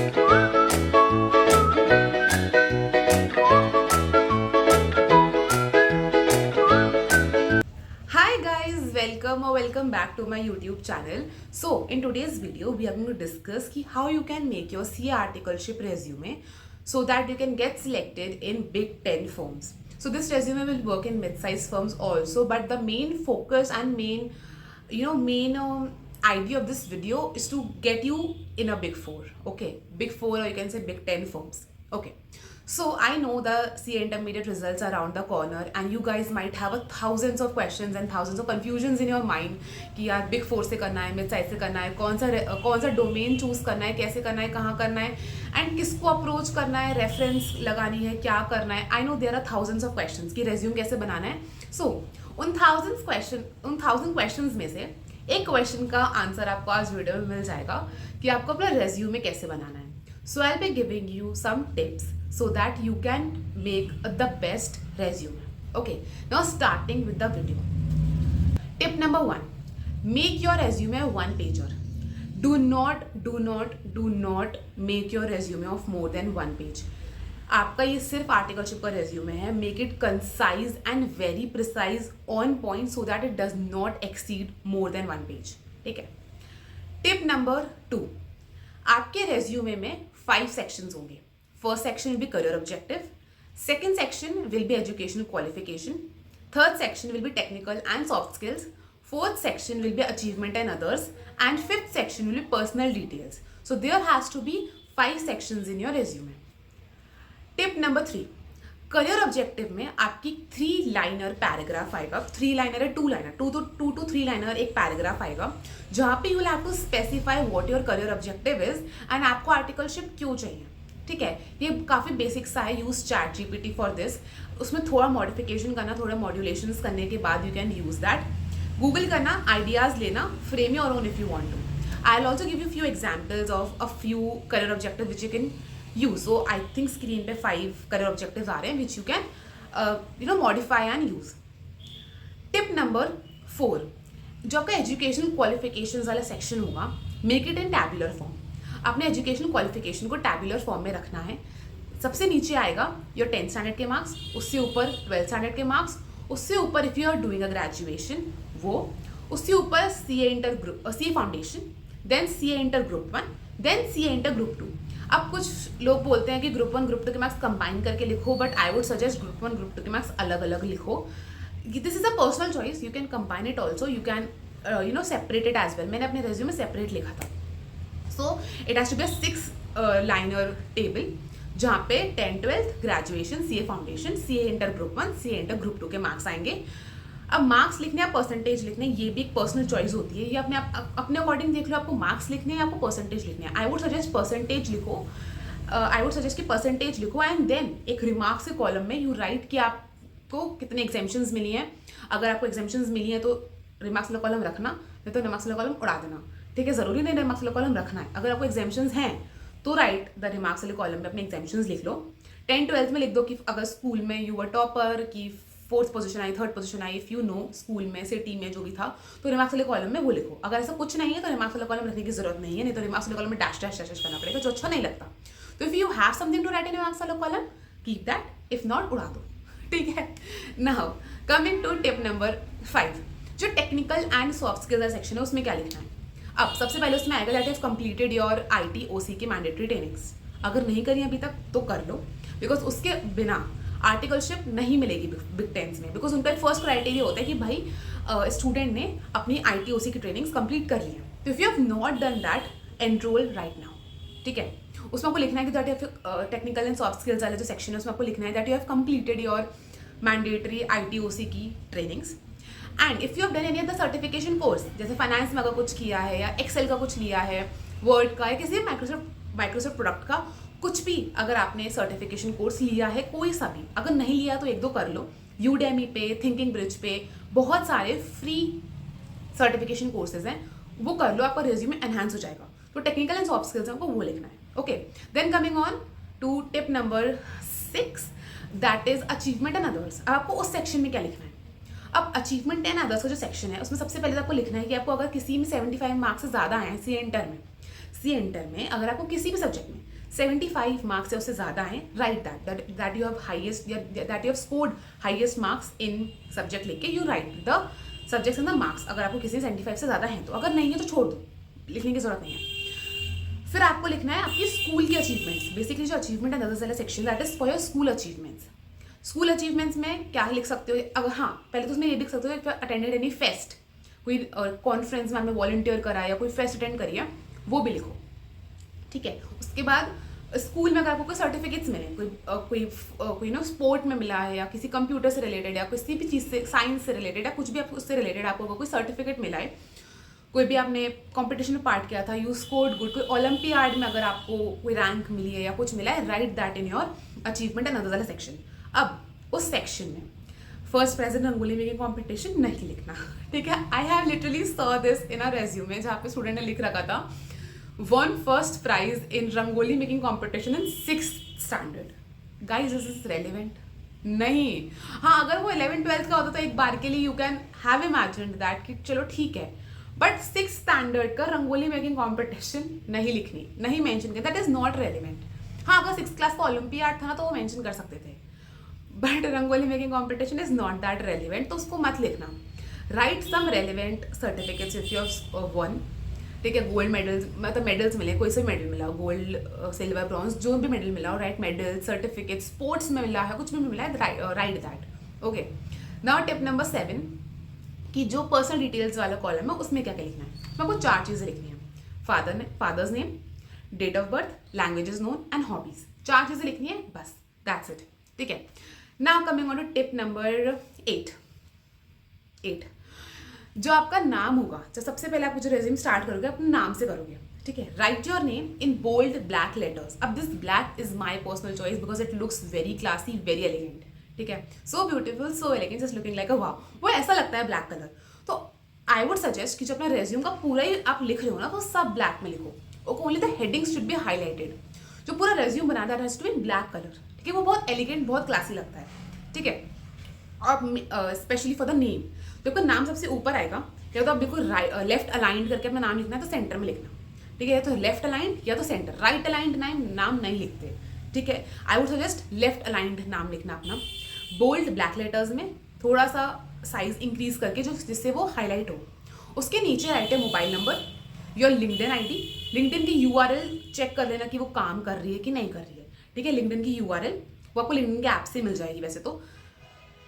Hi guys, welcome back to my YouTube channel. So in today's video we are going to discuss how you can make your CA articleship resume so that you can get selected in Big 10 firms. So this resume will work in mid-sized firms also, but the main focus and main idea of this video is to get you in a Big 4. Okay, Big 4, or you can say Big 10 firms. Okay, so I know the CA intermediate results are around the corner and you guys might have thousands of questions and thousands of confusions in your mind कि यार Big 4 से करना है, mid size से करना है, कौन सा डोमेन चूज करना है, कैसे करना है, कहाँ करना है एंड किसको अप्रोच करना है, रेफरेंस लगानी है, क्या करना है. I know there are thousands of questions कि रेज्यूम कैसे बनाना है. सो उन थाउजेंड क्वेश्चंस में से एक क्वेश्चन का आंसर आपको आज वीडियो में मिल जाएगा कि आपको अपना रेज्यूमे कैसे बनाना है. So I'll be giving you some tips so that you can make the best resume. Okay, now starting with the video. Tip number 1. Make your resume a one-pager. Do not make your resume of more than one page. आपका ये सिर्फ articleship का resume है. Make it concise and very precise on point so that it does not exceed more than one page. ठीक है. Tip number 2. आपके resume में 5 sections होंगे. First section will be career objective, second section will be educational qualification, third section will be technical and soft skills, fourth section will be achievement and others and fifth section will be personal details. So there has to be 5 sections in your resume. Tip number 3. Career objective में आपकी 3 liner paragraph आएगा. 3 liner है 2 liner, 2 to 3 liner एक paragraph आएगा जहाँ पे you will have to specify what your career objective is and आपको articleship क्यों चाहिए. ठीक है. ये काफ़ी बेसिक सा है. Use ChatGPT for this. उसमें थोड़ा मॉडिफिकेशन करना, थोड़ा मॉड्यूलेशंस करने के बाद you can use that. Google करना, आइडियाज लेना, frame your own if you want to. I will also give you few examples of a few career objective which you can use. So I think screen पे 5 career objectives आ रहे हैं which you can modify and use. Tip number 4. जो आपका educational qualifications वाला section होगा, make it in tabular form. आपने educational qualification को tabular form में रखना है. सबसे नीचे आएगा योर 10th स्टैंडर्ड के मार्क्स, उससे ऊपर 12th स्टैंडर्ड के मार्क्स, उससे ऊपर if you are doing a graduation वो, उससे ऊपर CA foundation, then CA inter group 1, then CA inter group 2. अब कुछ लोग बोलते हैं कि ग्रुप 1 ग्रुप 2 के मार्क्स कंबाइन करके लिखो, but I would suggest group 1 group 2 के मार्क्स अलग अलग लिखो. This is a personal choice. You can combine it also, you can separate it as well. मैंने अपने रेज्यूमे में सेपरेट लिखा था. So it has to be 6 liner table जहाँ पे 10th 12th graduation, CA foundation, CA inter group 1, CA inter group 2 के marks आएंगे. अब मार्क्स लिखने या परसेंटेज लिखने, ये भी एक पर्सनल चॉइस होती है. ये अपने अकॉर्डिंग देख लो, आपको मार्क्स लिखने हैं या आपको परसेंटेज लिखने हैं. आई वुड सजेस्ट परसेंटेज लिखो. आई वुड सजेस्ट कि परसेंटेज लिखो एंड देन एक रिमार्क्स के कॉलम में यू राइट कि आपको कितने एग्जाम्शंस मिली हैं. अगर आपको एग्जाम्शंस मिली हैं तो रिमार्क्स वाला कॉलम रखना, नहीं तो रिमार्क्स वाला कॉलम उड़ा देना. ठीक है. ज़रूरी नहीं रिमार्क्स वाला कॉलम रखना है. अगर आपको एग्जाम्शंस हैं तो राइट द रिमार्क्स वाले कॉलम में अपने एग्जाम्शंस लिख लो. 10th 12th में लिख दो कि अगर स्कूल में यू वर टॉपर, की 4th position I, 3rd position I, if you know school में सिटी में जो भी था, तो रिमार्क्स वाले कॉलम में वो लिखो. अगर ऐसा कुछ नहीं है तो रिमार्क्स वाला कॉलम रखने की जरूरत नहीं है, नहीं तो रिमार्क्स वाले कॉलम में डैश डैश डैश करना पड़ेगा जो अच्छा नहीं लगता. तो if you have something to write in remarks वाला column, keep that. If not, उड़ा दो. ठीक है. Now coming to tip number 5. जो technical and soft skills section है उसमें क्या लिखना है. अब सबसे पहले उसमें आएगा that have completed your IT OC की मैंडेटरी ट्रेनिंग्स. अगर नहीं करी अभी तक तो कर लो, बिकॉज उसके बिना आर्टिकलशिप नहीं मिलेगी बिग 10s में. बिकॉज उनका फर्स्ट क्राइटेरिया होता है कि भाई स्टूडेंट ने अपनी IT OC की ट्रेनिंग्स कंप्लीट कर ली है. तो if you have not done that, enrol right now. ठीक है. उसमें आपको लिखना है कि that you have technical and soft skills वाला जो सेक्शन है उसमें आपको लिखना है that you have completed your mandatory IT OC की trainings. And if you have done any other certification course, जैसे फाइनेंस में अगर कुछ किया है या एक्सेल का कुछ लिया है, वर्ड का या किसी माइक्रोसॉफ्ट प्रोडक्ट का कुछ भी, अगर आपने सर्टिफिकेशन कोर्स लिया है कोई सा भी, अगर नहीं लिया तो 1-2 कर लो. यूडेमी पे, थिंकिंग ब्रिज पे बहुत सारे फ्री सर्टिफिकेशन कोर्सेज हैं, वो कर लो. आपका रिज्यूमे एनहांस हो जाएगा. तो टेक्निकल एंड सॉफ्ट स्किल्स आपको वो लिखना है. Okay. Then coming on to tip number 6, that is achievement and others. आपको उस सेक्शन में क्या लिखना है. अब अचीवमेंट एंड अदर्स का जो सेक्शन है उसमें सबसे पहले तो आपको लिखना है कि आपको अगर किसी में 75 मार्क्स से ज़्यादा आए हैं सी इंटर में अगर आपको किसी भी सब्जेक्ट में 75 मार्क्स या उससे ज़्यादा हैं, write that you have highest, that you have scored highest marks in subject लेके, you write the subjects and the marks. अगर आपको किसी 75 से ज़्यादा हैं तो, अगर नहीं है तो छोड़ दो, लिखने की जरूरत नहीं है। फिर आपको लिखना है आपकी स्कूल की अचीवमेंट्स, बेसिकली जो अचीवमेंट है that is section that is for your school achievements. School achievements में क्या लिख सकते हो, अगर हाँ पहले तो उसमें ये लिख सकते हो कि अटेंडेड एनी फेस्ट, कोई कॉन्फ्रेंस में हमने वॉलंटियर करा या कोई फेस्ट अटेंड करी है, वो भी लिखो, ठीक है। उसके बाद स्कूल में अगर आपको कोई सर्टिफिकेट्स मिले, कोई ना स्पोर्ट में मिला है या किसी कंप्यूटर से रिलेटेड या किसी भी चीज़ से, साइंस से रिलेटेड या कुछ भी आपको उससे रिलेटेड आपको कोई सर्टिफिकेट मिला है, कोई भी आपने कंपटीशन में पार्ट किया था, यू स्कोर्ड गुड, कोई ओलंपियाड में अगर आपको कोई रैंक मिली है या कुछ मिला है, right that in your achievement and other section. अब उस सेक्शन में first prize in rangoli making competition नहीं लिखना, ठीक है। I have literally saw this in a resume जहाँ पे स्टूडेंट ने लिख रखा था won first prize in rangoli making competition in 6th standard. Guys this is relevant नहीं। हाँ अगर वो 11th-12th का होता तो एक बार के लिए you can have imagined that कि चलो ठीक है, बट 6th स्टैंडर्ड का रंगोली मेकिंग कॉम्पिटिशन नहीं लिखनी, नहीं मेंशन किया, दैट इज नॉट रेलिवेंट। हाँ अगर 6th क्लास का ओलंपियाड था ना तो वो मेंशन कर सकते थे, but rangoli making competition is not that relevant, तो उसको मत लिखना। Write some relevant certificates if you have one, ठीक है। गोल्ड मेडल्स, मतलब मेडल्स मिले, कोई सा मेडल मिला, गोल्ड सिल्वर ब्रॉन्ज जो भी मेडल मिला, राइट मेडल सर्टिफिकेट, स्पोर्ट्स में मिला है, कुछ भी मिला है, right that, okay. Now tip number 7 कि जो पर्सनल डिटेल्स वाला कॉलम है उसमें क्या क्या लिखना है। तो आपको 4 चीज़ें लिखनी है, father's name, date of birth, languages known and hobbies, 4 चीज़ें लिखनी है बस, दैट्स इट, ठीक है। Now coming on to tip number 8। जो आपका नाम होगा, जो सबसे पहले आप जो रेज्यूम स्टार्ट करोगे अपने नाम से करोगे, ठीक है। Write your name in bold black letters. अब this black is my personal choice because it looks very classy, very elegant, ठीक है। So beautiful, so elegant, just looking like a wow, वो ऐसा लगता है ब्लैक कलर। तो आई would suggest कि जो अपना रेज्यूम का पूरा ही आप लिख रहे हो ना तो सब ब्लैक में लिखो, only the headings should be highlighted. जो पूरा रेज्यूम बना that has to be in black colour, ठीक है। वो बहुत एलिगेंट, बहुत क्लासी लगता है, ठीक है। और स्पेशली फॉर द नेम, तो आपका नाम सबसे ऊपर आएगा, या तो आप बिल्कुल लेफ्ट अलाइंड करके अपना नाम लिखना है तो सेंटर में लिखना, ठीक है। या तो लेफ्ट अलाइंड या तो सेंटर, राइट अलाइंड नाम नहीं लिखते, ठीक है। आई वुड सजेस्ट लेफ्ट अलाइंड नाम लिखना अपना, बोल्ड ब्लैक लेटर्स में, थोड़ा सा साइज इंक्रीज करके जो जिससे वो हाईलाइट हो। उसके नीचे राइट है mobile number, your LinkedIn ID, LinkedIn की यूआरएल चेक कर लेना कि वो काम कर रही है कि नहीं कर रही है, ठीक है। लिंक्डइन की यूआरएल वो आपको लिंक्डइन के ऐप से मिल जाएगी वैसे तो,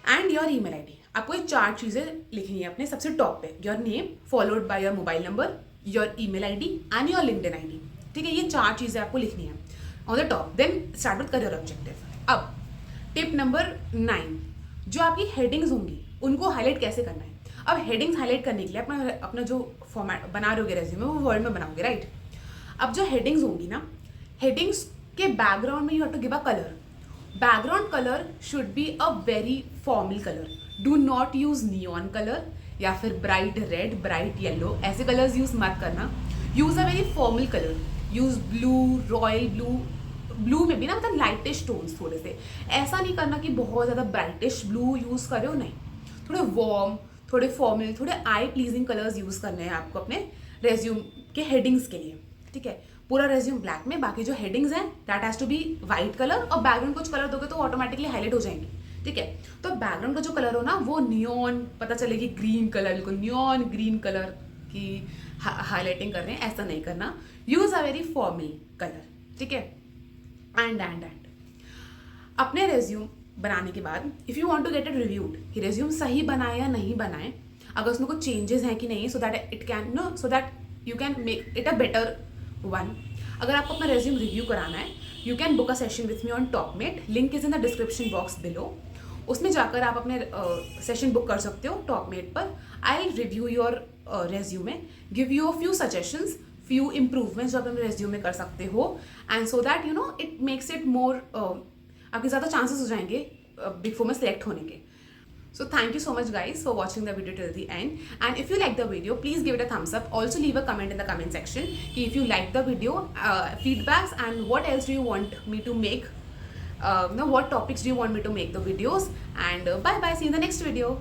एंड योर ईमेल आईडी। आपको ये 4 चीज़ें लिखनी है अपने सबसे टॉप पे, your name followed by your mobile number, your email ID and your LinkedIn ID, ठीक है। ये 4 चीज़ें आपको लिखनी है on the top, then start with career objective. अब टिप नंबर 9, जो आपकी हेडिंग्स होंगी उनको हाईलाइट कैसे करना है। अब हेडिंग्स हाईलाइट करने के लिए अपना जो फॉर्मेट बना रहे हो रेज्यूमे वो वर्ड में बनाओगे, राइट। अब जो हेडिंग्स होंगी ना, हेडिंग्स के बैकग्राउंड में you have to give a colour. Background colour should be a very formal colour, do not use neon colour या फिर ब्राइट रेड, ब्राइट येलो, ऐसे कलर्स यूज मत करना। Use a very formal colour, use blue, royal blue, blue में भी ना मतलब lightish tones थोड़े से, ऐसा नहीं करना कि बहुत ज़्यादा ब्राइटिश ब्लू यूज़ करे हो, नहीं, थोड़े वार्म, थोड़े फॉर्मल, थोड़े आई प्लीजिंग कलर्स यूज़ करने हैं आपको अपने रेज्यूम के हेडिंग्स के लिए, ठीक है। पूरा रेज्यूम ब्लैक में, बाकी जो हेडिंग्स हैं that has to be white colour, और बैकग्राउंड कुछ कलर दोगे तो ऑटोमेटिकली हाईलाइट हो जाएंगी, ठीक है। तो बैकग्राउंड का जो कलर हो ना वो नियॉन, पता चलेगी ग्रीन कलर, बिल्कुल नियॉन ग्रीन कलर की हाईलाइटिंग कर रहे हैं, ऐसा नहीं करना। Use a very formal colour, ठीक है। एंड अपने रेज्यूम बनाने के बाद if you want to get it reviewed कि रेज्यूम सही बनाए या नहीं बनाए, अगर उसमें कुछ चेंजेस हैं कि नहीं, so that it can no, so that you can make it a better one. अगर आपको अपना रेज्यूम रिव्यू कराना है, you can book a session with me on Topmate, link is in the description box below. उसमें जाकर आप अपने session book कर सकते हो टॉपमेट पर। I will review your resume, give you a few suggestions, few improvements जो आप अपने रेज्यूमे कर सकते हो, and so that you know it makes it more, आपके ज़्यादा चांसेस हो जाएंगे बिग फोर में सिलेक्ट होने के। So thank you so much guys for watching the video till the end, and if you like the video please give it a thumbs up. Also leave a comment in the comment section if you like the video, feedbacks, and what else do you want me to make, what topics do you want me to make the videos, and bye bye, see you in the next video.